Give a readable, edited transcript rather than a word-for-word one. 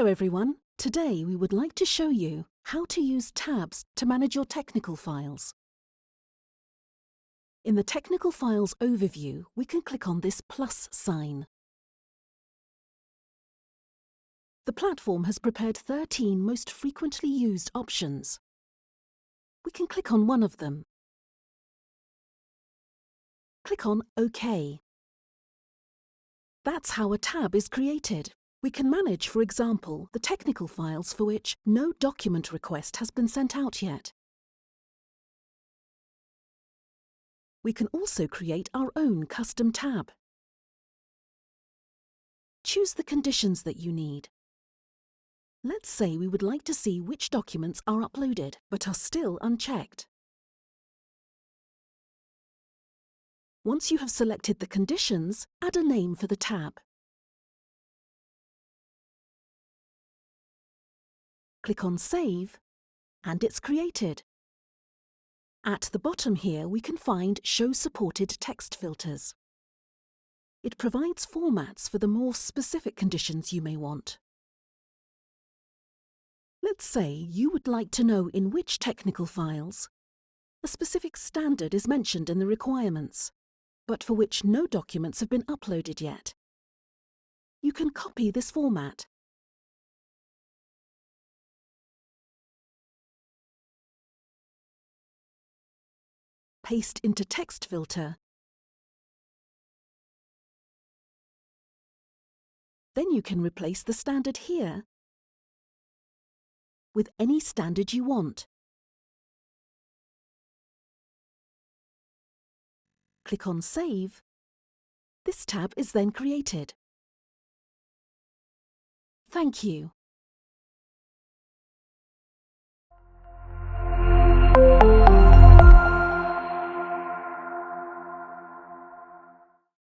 Hello everyone. Today we would like to show you how to use tabs to manage your technical files. In the Technical Files overview, we can click on this plus sign. The platform has prepared 13 most frequently used options. We can click on one of them. Click on OK. That's how a tab is created. We can manage, for example, the technical files for which no document request has been sent out yet. We can also create our own custom tab. Choose the conditions that you need. Let's say we would like to see which documents are uploaded but are still unchecked. Once you have selected the conditions, add a name for the tab. Click on Save, and it's created. At the bottom here, we can find Show Supported Text Filters. It provides formats for the more specific conditions you may want. Let's say you would like to know in which technical files a specific standard is mentioned in the requirements, but for which no documents have been uploaded yet. You can copy this format. Paste into Text Filter. Then you can replace the standard here with any standard you want. Click on Save. This tab is then created. Thank you.